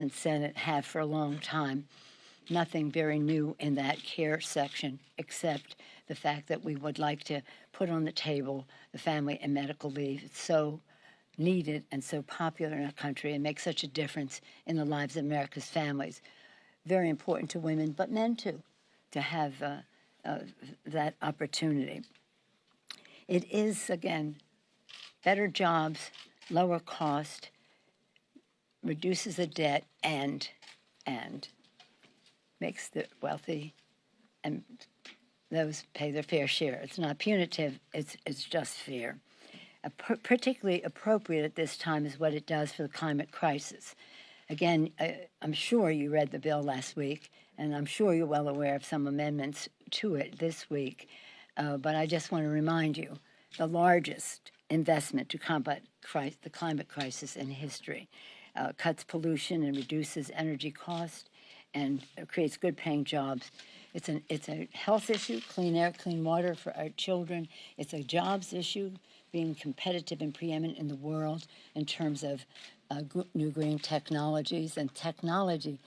and Senate have for a long time. Nothing very new in that care section, except the fact that we would like to put on the table the family and medical leave. It's so needed and so popular in our country and makes such a difference in the lives of America's families. Very important to women, but men too, to have that opportunity. It is, again, better jobs, lower cost, reduces the debt, and makes the wealthy and those pay their fair share. It's not punitive, it's just fair. Particularly appropriate at this time is what it does for the climate crisis. Again, I'm sure you read the bill last week, and I'm sure you're well aware of some amendments to it this week. But I just want to remind you, the largest investment to combat the climate crisis in history, cuts pollution and reduces energy cost, and creates good-paying jobs. It's a health issue, clean air, clean water for our children. It's a jobs issue, being competitive and preeminent in the world in terms of new green technologies. And technology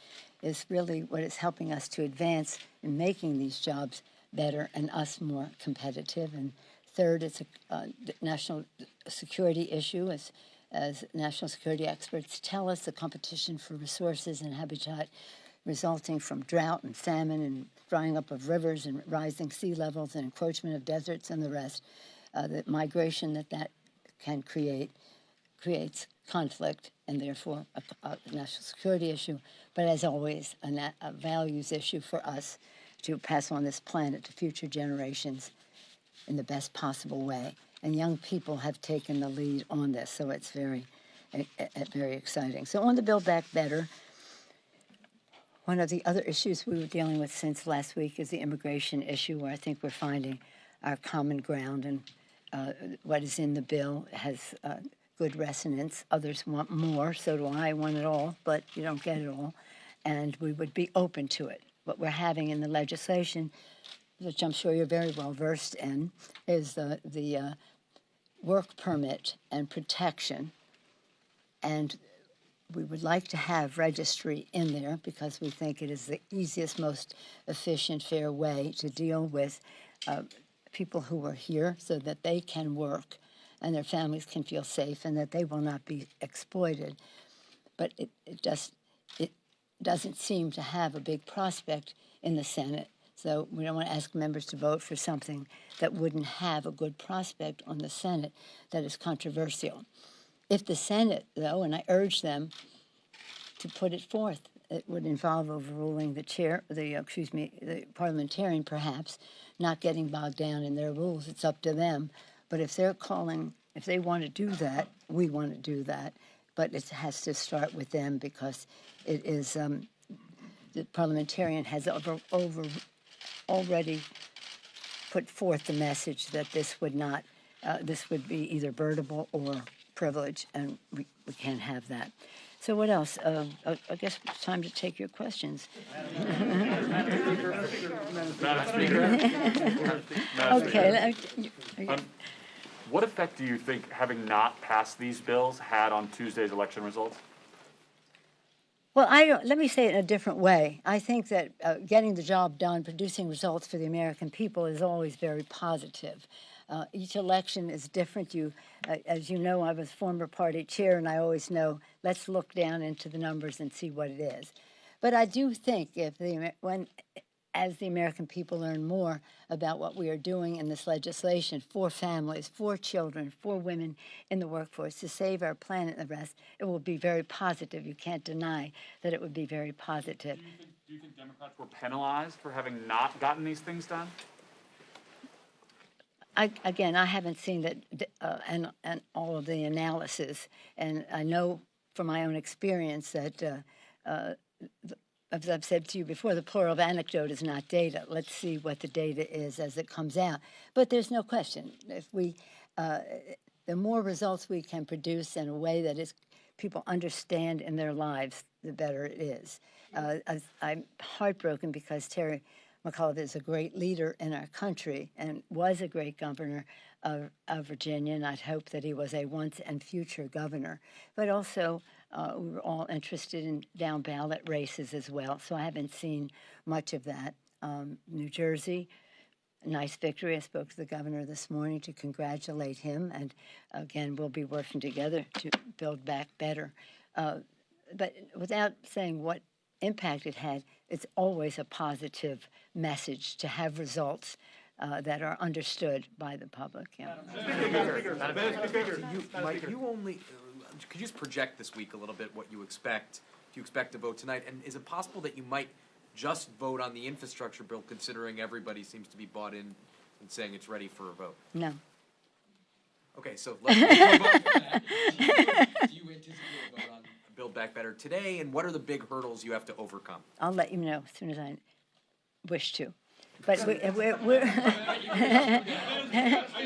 is really what is helping us to advance in making these jobs better and us more competitive. And third, it's a national security issue. As national security experts tell us, the competition for resources and habitat resulting from drought and famine and drying up of rivers and rising sea levels and encroachment of deserts and the rest, the migration that can creates conflict and therefore a national security issue, but as always, a values issue for us to pass on this planet to future generations in the best possible way. And young people have taken the lead on this, so it's very exciting. So on the Build Back Better, one of the other issues we were dealing with since last week is the immigration issue, where I think we're finding our common ground, and what is in the bill has good resonance. Others want more, so do I. Want it all, but you don't get it all, and we would be open to it. What we're having in the legislation, which I'm sure you're very well versed in, is the work permit and protection, and we would like to have registry in there because we think it is the easiest, most efficient, fair way to deal with people who are here so that they can work and their families can feel safe and that they will not be exploited. But it doesn't seem to have a big prospect in the Senate. So we don't want to ask members to vote for something that wouldn't have a good prospect on the Senate that is controversial. If the Senate, though, and I urge them to put it forth, it would involve overruling the parliamentarian perhaps, not getting bogged down in their rules. It's up to them. But if they want to do that, we want to do that. But it has to start with them because it is, the parliamentarian has already put forth the message that this would be either burdable or privilege, and we can't have that. So what else? I guess it's time to take your questions. Madam Speaker. Okay. What effect do you think having not passed these bills had on Tuesday's election results? Well, let me say it in a different way. I think that getting the job done, producing results for the American people is always very positive. Each election is different. As you know, I was former party chair, and I always know, let's look down into the numbers and see what it is. But I do think as the American people learn more about what we are doing in this legislation for families, for children, for women in the workforce to save our planet and the rest, it will be very positive. You can't deny that it would be very positive. Do you think Democrats were penalized for having not gotten these things done? I haven't seen that and all of the analysis, and I know from my own experience that, as I've said to you before, the plural of anecdote is not data. Let's see what the data is as it comes out. But there's no question. If the more results we can produce in a way that people understand in their lives, the better it is. I'm heartbroken because Terry McAuliffe is a great leader in our country and was a great governor of Virginia, and I'd hope that he was a once and future governor. But also, we were all interested in down ballot races as well, so I haven't seen much of that. New Jersey, a nice victory. I spoke to the governor this morning to congratulate him, and again, we'll be working together to build back better. But without saying what impact it had, it's always a positive message to have results that are understood by the public. Yeah. Could you just project this week a little bit what you expect? Do you expect to vote tonight? And is it possible that you might just vote on the infrastructure bill, considering everybody seems to be bought in and saying it's ready for a vote? No. Okay, so let's vote for that. Do you anticipate a vote on Build Back Better today? And what are the big hurdles you have to overcome? I'll let you know as soon as I wish to. But we're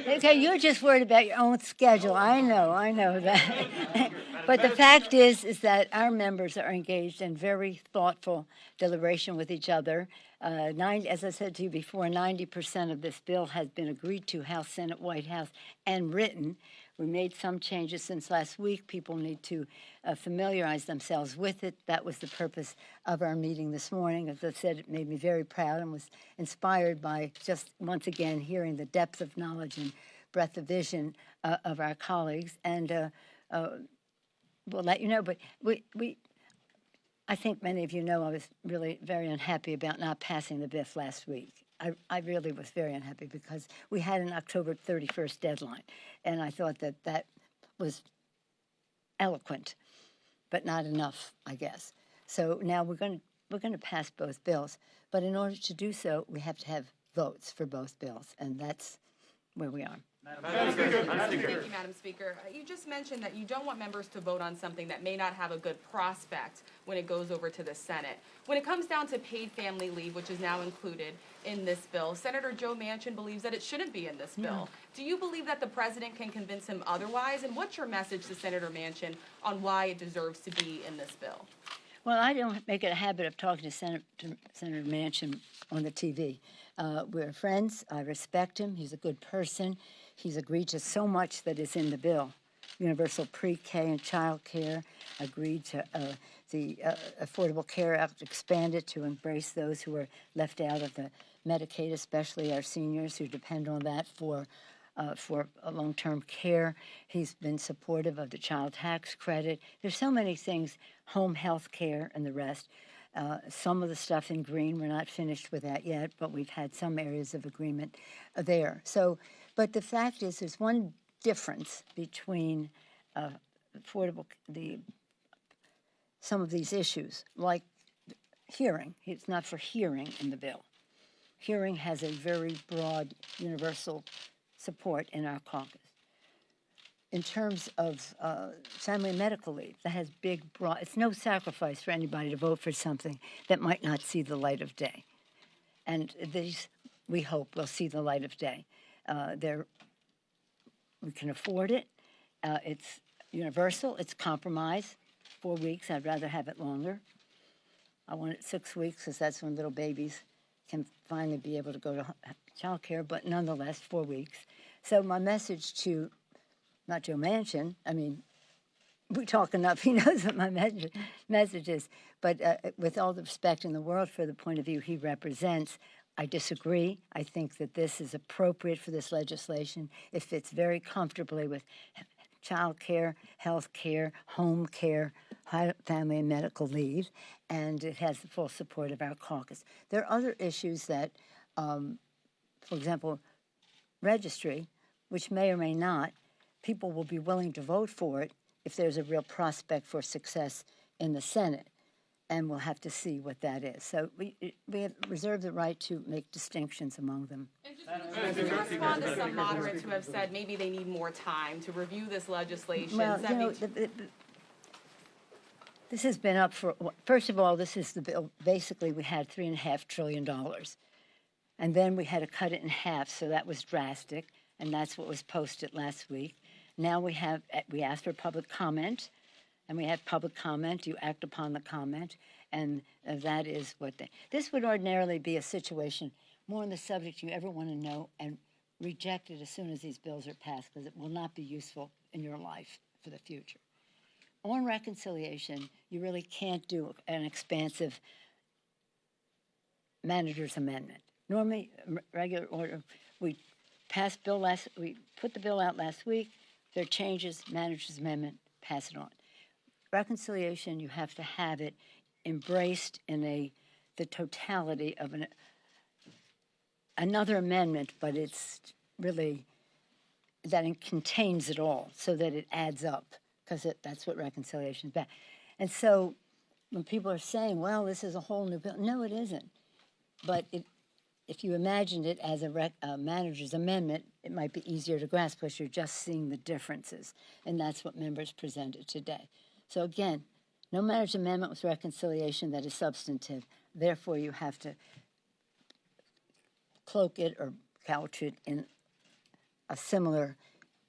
okay, you're just worried about your own schedule. I know that. But the fact is that our members are engaged in very thoughtful deliberation with each other. As I said to you before, 90% of this bill has been agreed to, House, Senate, White House, and written. We made some changes since last week. People need to familiarize themselves with it. That was the purpose of our meeting this morning. As I said, it made me very proud and was inspired by just once again hearing the depth of knowledge and breadth of vision of our colleagues. And we'll let you know. But I think many of you know I was really very unhappy about not passing the BIF last week. I really was very unhappy because we had an October 31st deadline, and I thought that was eloquent, but not enough, I guess. So now we're going to pass both bills, but in order to do so, we have to have votes for both bills, and that's where we are. Thank you, Madam Speaker. You just mentioned that you don't want members to vote on something that may not have a good prospect when it goes over to the Senate. When it comes down to paid family leave, which is now included in this bill, Senator Joe Manchin believes that it shouldn't be in this bill. Do you believe that the president can convince him otherwise? And what's your message to Senator Manchin on why it deserves to be in this bill? Well, I don't make it a habit of talking to Senator Manchin on the TV. We're friends. I respect him. He's a good person. He's agreed to so much that is in the bill. Universal pre-K and child care, agreed to the Affordable Care Act, expanded to embrace those who are left out of the Medicaid, especially our seniors who depend on that for long-term care. He's been supportive of the child tax credit. There's so many things, home health care and the rest. Some of the stuff in green, we're not finished with that yet, but we've had some areas of agreement there. So, but the fact is, there's one difference between some of these issues, like hearing. It's not for hearing in the bill. Hearing has a very broad, universal support in our caucus. In terms of family and medical leave, that has big, broad, it's no sacrifice for anybody to vote for something that might not see the light of day. And these, we hope, will see the light of day. We can afford it. It's universal. It's compromise. 4 weeks. I'd rather have it longer. I want it 6 weeks because that's when little babies can finally be able to go to child care, but nonetheless, 4 weeks. So my message to, not Joe Manchin, I mean, we talk enough, he knows what my message is, but with all the respect in the world for the point of view he represents, I disagree. I think that this is appropriate for this legislation. It fits very comfortably with child care, health care, home care, family and medical leave, and it has the full support of our caucus. There are other issues that, for example, registry, which may or may not, people will be willing to vote for it if there's a real prospect for success in the Senate, and we'll have to see what that is. So we have reserved the right to make distinctions among them. And just to respond to some moderates who have said maybe they need more time to review this legislation. Well, you know, this has been up for, first of all, this is the bill, basically we had $3.5 trillion. And then we had to cut it in half, so that was drastic, and that's what was posted last week. Now we asked for public comment, and we have public comment. You act upon the comment, and that is what this would ordinarily be a situation more on the subject you ever want to know and reject it as soon as these bills are passed because it will not be useful in your life for the future. on reconciliation, you really can't do an expansive manager's amendment. Normally, regular order, we put the bill out last week, there are changes, manager's amendment, pass it on. Reconciliation, you have to have it embraced in the totality of another amendment, but it's really that it contains it all so that it adds up, because that's what reconciliation is about. And so when people are saying, well, this is a whole new bill, no, it isn't. But if you imagined it as a manager's amendment, it might be easier to grasp because you're just seeing the differences. And that's what members presented today. So again, no manager's amendment with reconciliation that is substantive. Therefore, you have to cloak it or couch it in a similar,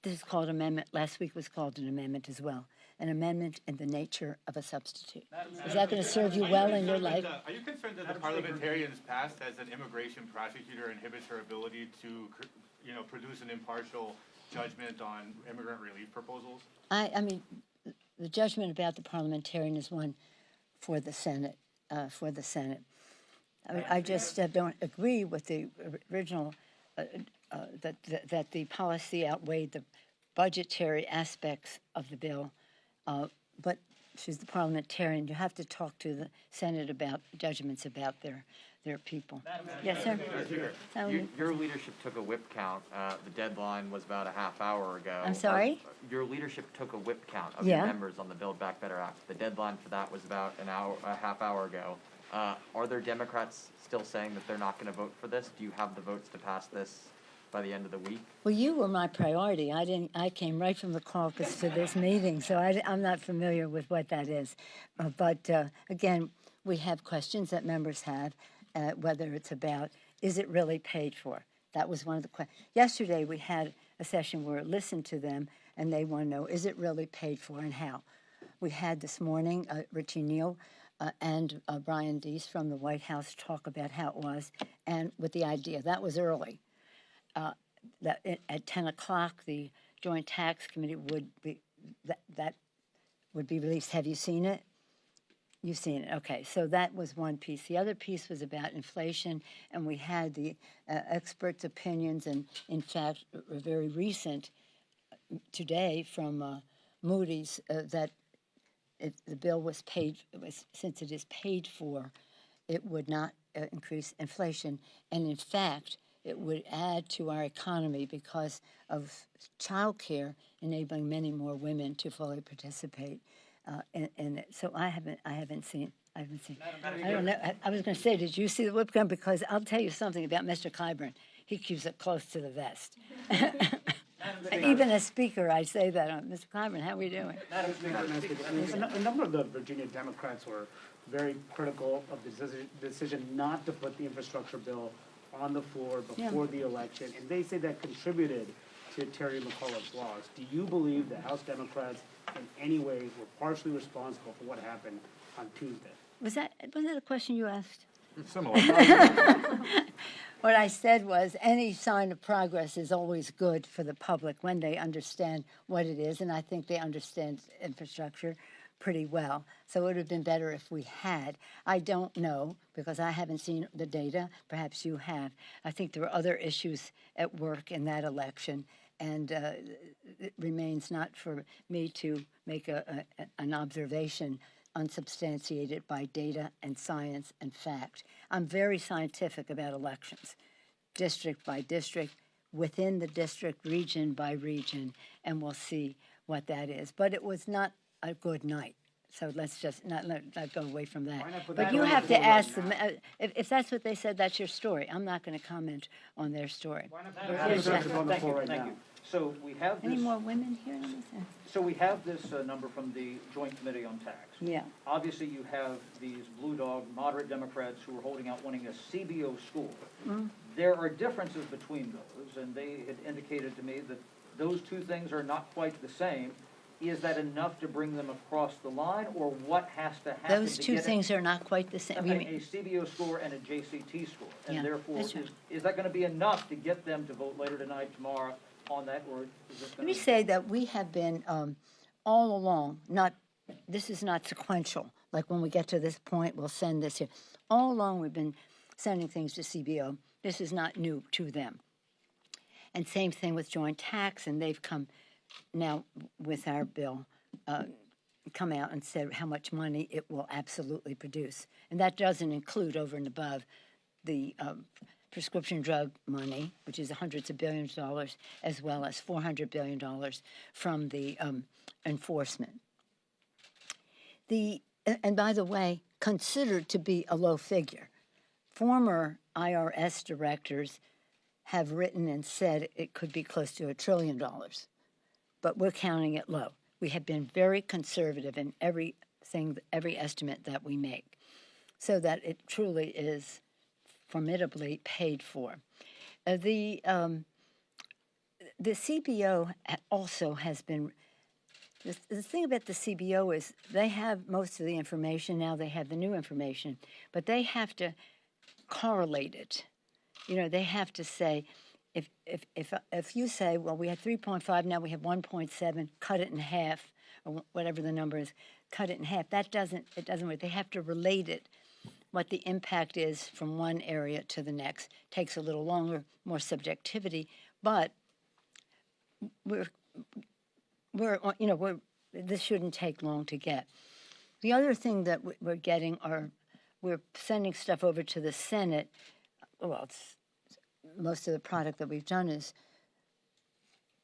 this is called amendment, last week was called an amendment as well, an amendment in the nature of a substitute. Is that going to serve you well in your life? Are you concerned that the parliamentarians past as an immigration prosecutor inhibits her ability to, produce an impartial judgment on immigrant relief proposals? I mean, the judgment about the parliamentarian is one for the Senate, I just don't agree with the original, that the policy outweighed the budgetary aspects of the bill. But she's the parliamentarian. You have to talk to the Senate about judgments about their people. Yes, sir. Your leadership took a whip count. The deadline was about a half hour ago. I'm sorry? Your leadership took a whip count of Yeah. your members on the Build Back Better Act. The deadline for that was about a half hour ago. Are there Democrats still saying that they're not going to vote for this? Do you have the votes to pass this by the end of the week? Well, you were my priority. I came right from the caucus to this meeting, so I'm not familiar with what that is. But again, we have questions that members have, whether it's about, is it really paid for? That was one of the questions. Yesterday, we had a session where I listened to them, and they want to know, is it really paid for and how? We had this morning, Richie Neal and Brian Deese from the White House talk about how it was, and with the idea, that was early. That at 10 o'clock, the Joint Tax Committee would be, that would be released. Have you seen it? You've seen it. Okay, so that was one piece. The other piece was about inflation, and we had the experts' opinions, and in fact, a very recent today from Moody's that if the bill was since it is paid for, it would not increase inflation, and in fact, it would add to our economy because of child care, enabling many more women to fully participate in it. So I haven't seen. I don't know. I was going to say, did you see the whip gun? Because I'll tell you something about Mr. Clyburn. He keeps it close to the vest. Even as Speaker, I say that. Mr. Clyburn, how are we doing? Madam Speaker, a number of the Virginia Democrats were very critical of the decision not to put the infrastructure bill on the floor before the election, and they say that contributed to Terry McAuliffe's loss. Do you believe the House Democrats in any way were partially responsible for what happened on Tuesday? Wasn't that a question you asked? Similar. What I said was any sign of progress is always good for the public when they understand what it is, and I think they understand infrastructure pretty well. So it would have been better if we had. I don't know because I haven't seen the data. Perhaps you have. I think there were other issues at work in that election, and it remains not for me to make an observation unsubstantiated by data and science and fact. I'm very scientific about elections, district by district, within the district, region by region, and we'll see what that is. But it was not a good night. So let's just not go away from that. But you have to ask them, if that's what they said, that's your story. I'm not going to comment on their story. Yes, sir. On the floor right Thank now. you. So we have Any this, more women here? Let me see. so we have this number from the Joint Committee on Tax. Yeah. Obviously, you have these blue dog moderate Democrats who are holding out wanting a CBO school. There are differences between those, and they had indicated to me that those two things are not quite the same. Is that enough to bring them across the line, or what has to happen Those to two get things are not quite the same. a CBO score and a JCT score? And Yeah, therefore, that's right. is that going to be enough to get them to vote later tonight, tomorrow on that, or is this Let going me to? say that we have been all along, not this is not sequential. Like when we get to this point, we'll send this here. All along, we've been sending things to CBO. This is not new to them. And same thing with joint tax, and they've come now with our bill, come out and said how much money it will absolutely produce. And that doesn't include over and above the prescription drug money, which is hundreds of billions of dollars, as well as $400 billion from the enforcement. And by the way, considered to be a low figure. Former IRS directors have written and said it could be close to $1 trillion, but we're counting it low. We have been very conservative in every estimate that we make, so that it truly is formidably paid for. The CBO also has been. The thing about the CBO is they have most of the information now. They have the new information, but they have to correlate it. You know, they have to say, if you say, well, we had 3.5, now we have 1.7, cut it in half, or whatever the number is, cut it in half. It doesn't work. They have to relate it, what the impact is from one area to the next. Takes a little longer, more subjectivity, but this shouldn't take long to get. The other thing that we're getting we're sending stuff over to the Senate. Well, most of the product that we've done is,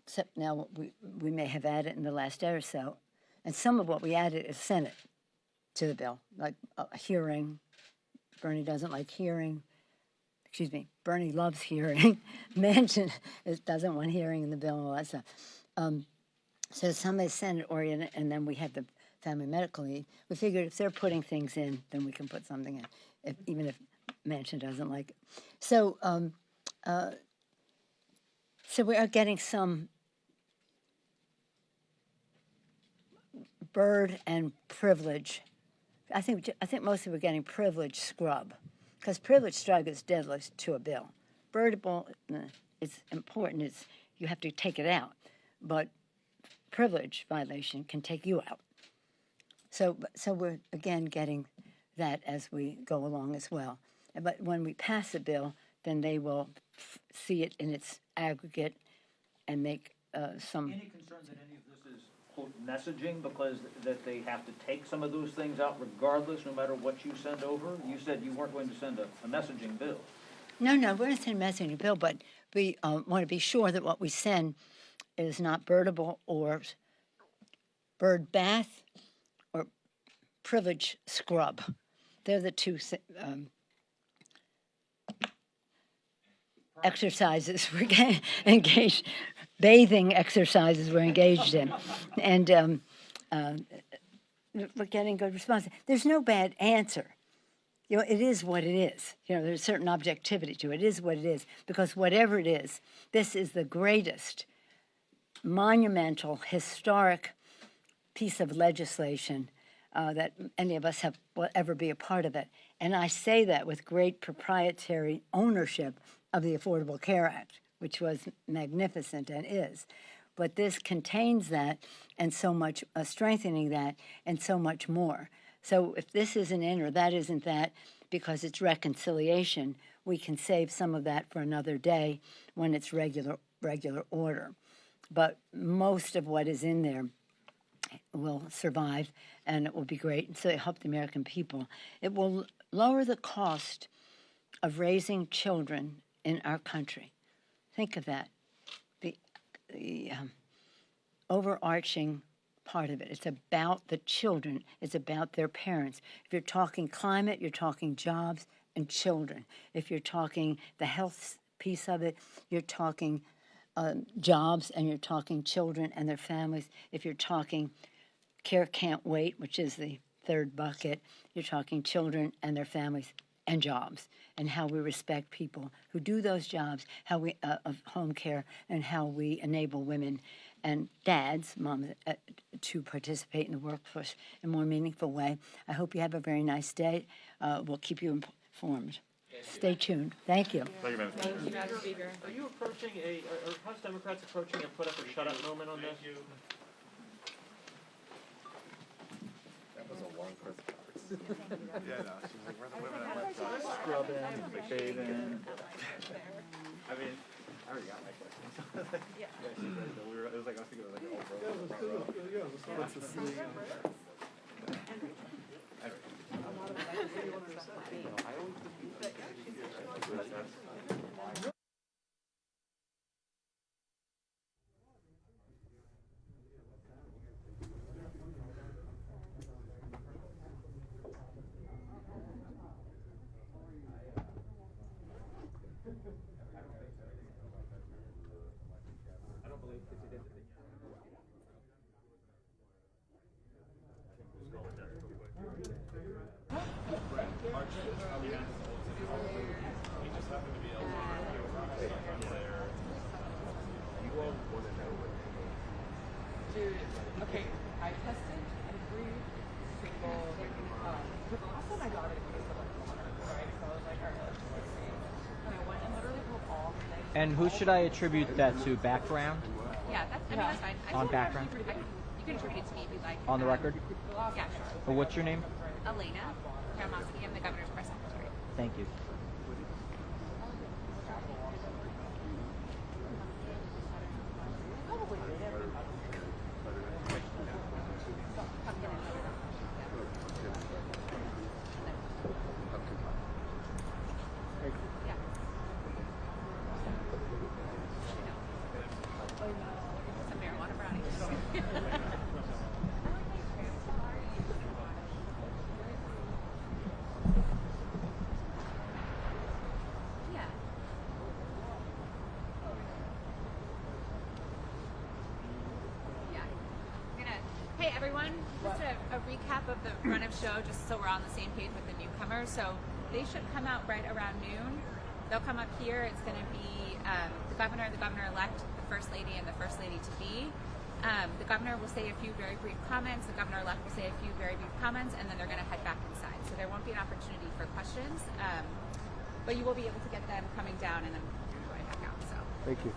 except now we may have added in the last day or so, and some of what we added is Senate to the bill, like a hearing. Bernie doesn't like hearing. Excuse me, Bernie loves hearing. Manchin doesn't want hearing in the bill and all that stuff. So some is Senate-oriented, and then we have the family medical leave. We figured if they're putting things in, then we can put something in, even if Manchin doesn't like it. So, so we are getting some bird and privilege. I think mostly we're getting privilege scrub, because privilege scrub is deadly to a bill. Birdable, it's important. You have to take it out, but privilege violation can take you out. So we're again getting that as we go along as well. But when we pass a bill, then they will see it in its aggregate and make some. Any concern that any of this is, quote, messaging, because that they have to take some of those things out regardless, no matter what you send over? You said you weren't going to send a messaging bill. No, we're not sending a messaging bill, but we want to be sure that what we send is not birdable or bird bath or privilege scrub. They're the two exercises we're engaged, bathing exercises we're engaged in. And we're getting good response. There's no bad answer. You know, it is what it is. You know, there's a certain objectivity to it. It is what it is, because whatever it is, this is the greatest monumental, historic piece of legislation that any of us will ever be a part of it. And I say that with great proprietary ownership of the Affordable Care Act, which was magnificent and is. But this contains that, and so much strengthening that, and so much more. So if this isn't in or that isn't that, because it's reconciliation, we can save some of that for another day when it's regular order. But most of what is in there will survive, and it will be great. And so it help the American people. It will lower the cost of raising children in our country. Think of that. The overarching part of it. It's about the children. It's about their parents. If you're talking climate, you're talking jobs and children. If you're talking the health piece of it, you're talking jobs, and you're talking children and their families. If you're talking care can't wait, which is the third bucket, you're talking children and their families and jobs, and how we respect people who do those jobs, how we of home care, and how we enable women and dads, moms, to participate in the workforce in a more meaningful way. I hope you have a very nice day. We'll keep you informed. Stay tuned. Thank you. Thank you, Madam Speaker. Thank you, Madam Speaker. Are you approaching are House Democrats approaching a put up or shut up moment on this? falling for the cards. Yeah, no, she's like, we're the women at work. Scrubbing, bathing. I mean, I already got my question. Yeah, she's right, though. It was like, I was thinking it was like, oh, bro. Dude, okay, I tested every single precaution I got in case of like water, right? So I was like, alright, let's see. And I went and literally pulled all the things. And who should I attribute that to? Background? Yeah, that's, I mean, that's fine. On background? You can attribute it to me if you'd like. On the record? Yeah, sure. Or what's your name? Elena Kramasky, I'm the governor's press secretary. Thank you. Yeah. Some marijuana brownies. Yeah. Yeah. We're gonna, hey everyone, just a recap of the run of show, just so we're on the same page with the newcomers. So they should come out right around noon. They'll come up here. It's gonna be the governor-elect, the first lady, and the first lady to be. The governor will say a few very brief comments. The governor-elect will say a few very brief comments, and then they're gonna head back inside. So there won't be an opportunity for questions, but you will be able to get them coming down and then right back out. So. Thank you.